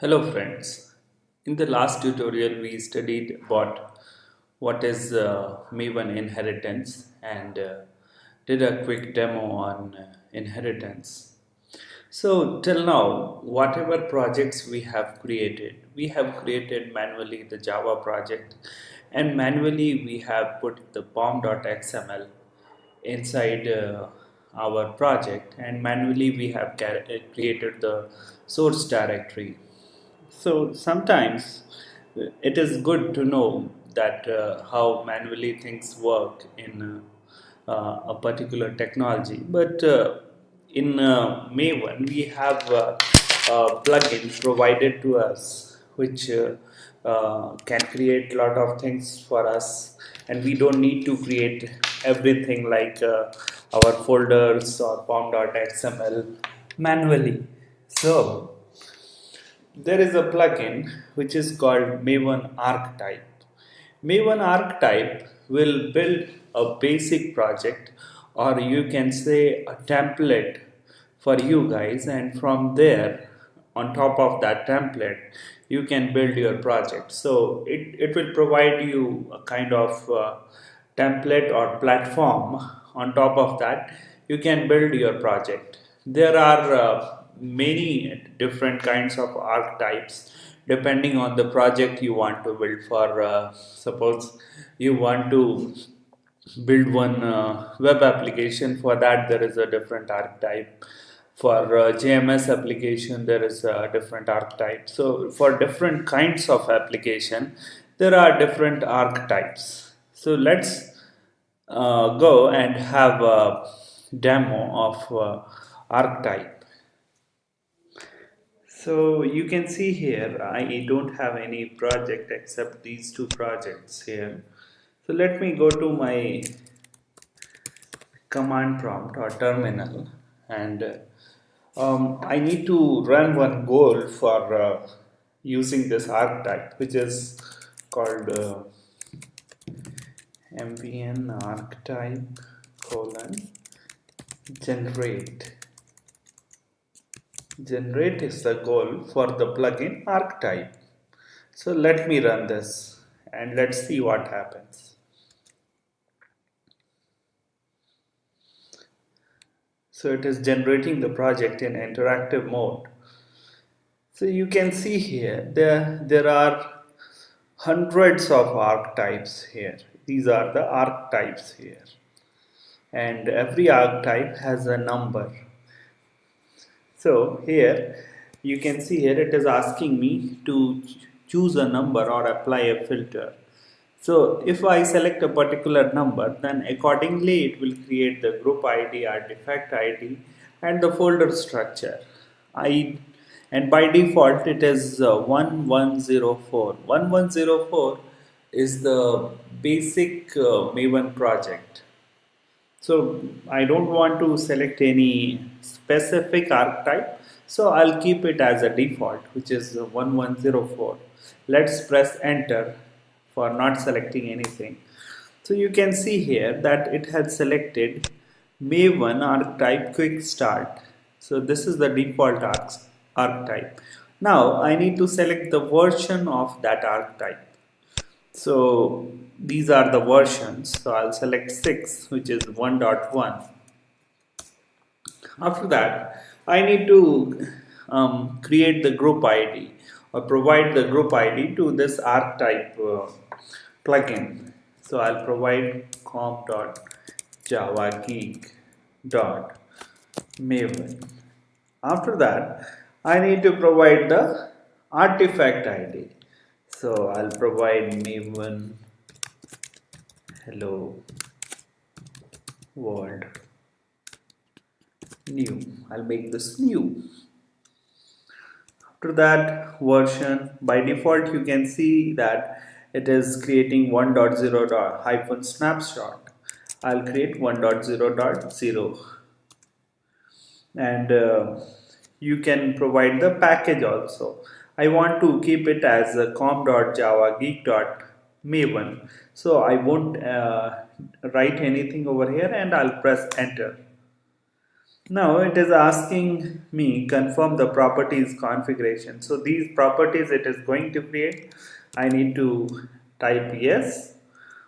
Hello friends. In the last tutorial we studied about what is Maven inheritance and did a quick demo on inheritance. So till now whatever projects we have created manually the Java project, and manually we have put the pom.xml inside our project, and manually we have created the source directory. So sometimes it is good to know that how manually things work in a particular technology. But in Maven, we have a plugin provided to us which can create a lot of things for us, and we don't need to create everything like our folders or pom.xml manually. So there is a plugin which is called Maven Archetype. Maven Archetype will build a basic project, or you can say a template for you guys, and from there, on top of that template, you can build your project. So it will provide you a kind of template or platform. On top of that, you can build your project. There are many different kinds of archetypes depending on the project you want to build. For suppose you want to build one web application, for that there is a different archetype. For JMS application there is a different archetype. So for different kinds of application there are different archetypes. So let's go and have a demo of archetype. So you can see here I don't have any project except these two projects here. So let me go to my command prompt or terminal, and I need to run one goal for using this archetype, which is called mvn archetype colon generate. Generate is the goal for the plugin archetype. So let me run this and let's see what happens. So it is generating the project in interactive mode. So you can see here there are hundreds of archetypes here. These are the archetypes here, and every archetype has a number. So here you can see here it is asking me to choose a number or apply a filter. So if I select a particular number, then accordingly it will create the group ID, artifact ID, and the folder structure. I and by default it is 1104. 1104 is the basic Maven project. So I don't want to select any specific archetype, so I'll keep it as a default, which is 1104. Let's press enter for not selecting anything. So you can see here that it has selected Maven archetype quick start. So this is the default archetype. Now I need to select the version of that archetype. So these are the versions. So I'll select 6, which is 1.1. After that, I need to create the group ID or provide the group ID to this archetype plugin. So I'll provide com.javageek.maven. After that, I need to provide the artifact ID. So I'll provide Maven hello world new. I'll make this new. After that, version, by default you can see that it is creating 1.0 hyphen snapshot. I'll create 1.0.0, and you can provide the package also. I want to keep it as a com.javageek.maven, so I won't write anything over here, and I'll press enter. Now it is asking me confirm the properties configuration. So these properties it is going to create. I need to type yes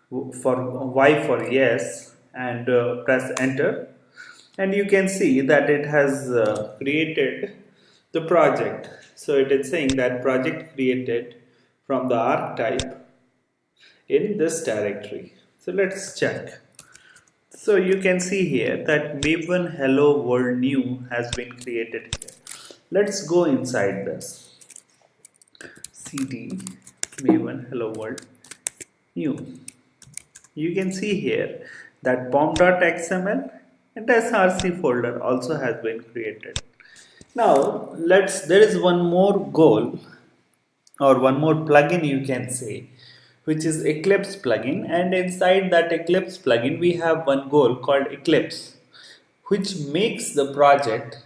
for Y for yes and press enter. And you can see that it has created the project. So it is saying that project created from the archetype in this directory. So let's check. So you can see here that Maven Hello World New has been created here. Let's go inside this. CD Maven Hello World New. You can see here that pom.xml and src folder also has been created. Now there is one more goal or one more plugin you can say, which is Eclipse plugin, and inside that Eclipse plugin we have one goal called Eclipse, which makes the project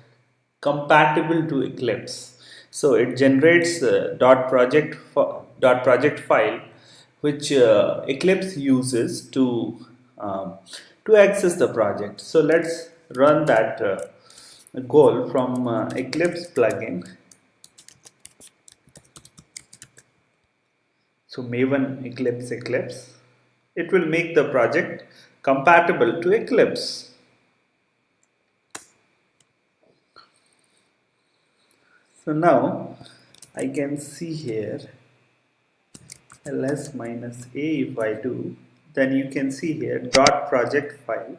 compatible to Eclipse. So it generates dot project file which Eclipse uses um, to access the project. So let's run that goal from Eclipse plugin. So Maven Eclipse. It will make the project compatible to Eclipse. So now I can see here ls minus a. If I do, then you can see here dot project file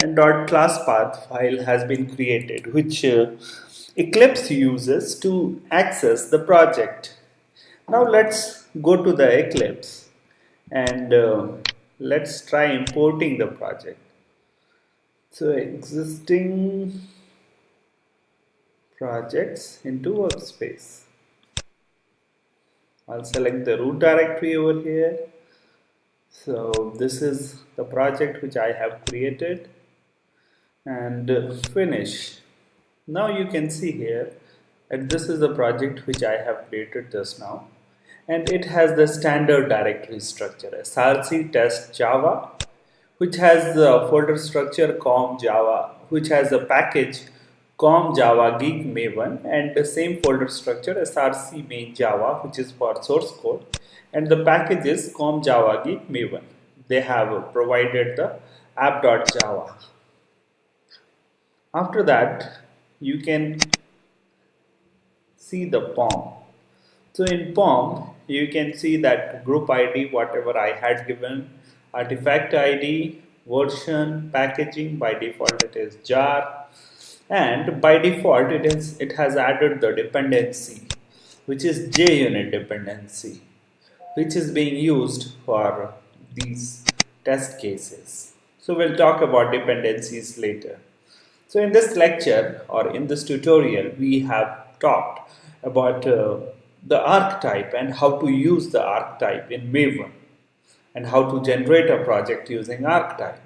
and dot class path file has been created, which Eclipse uses to access the project. Now let's go to the Eclipse and let's try importing the project. So existing projects into workspace. I'll select the root directory over here. So this is the project which I have created and finish. Now you can see here that this is the project which I have created just now, and it has the standard directory structure src test java, which has the folder structure com java, which has a package com java geek maven, and the same folder structure src main java, which is for source code, and the package is com java geek maven. They have provided the app.java. After that you can see the POM. So in POM, you can see that group ID, whatever I had given, artifact ID, version, packaging, by default it is jar, and by default it has added the dependency, which is JUnit dependency, which is being used for these test cases. So we'll talk about dependencies later. So in this lecture or in this tutorial, we have talked about the archetype and how to use the archetype in Maven and how to generate a project using archetype.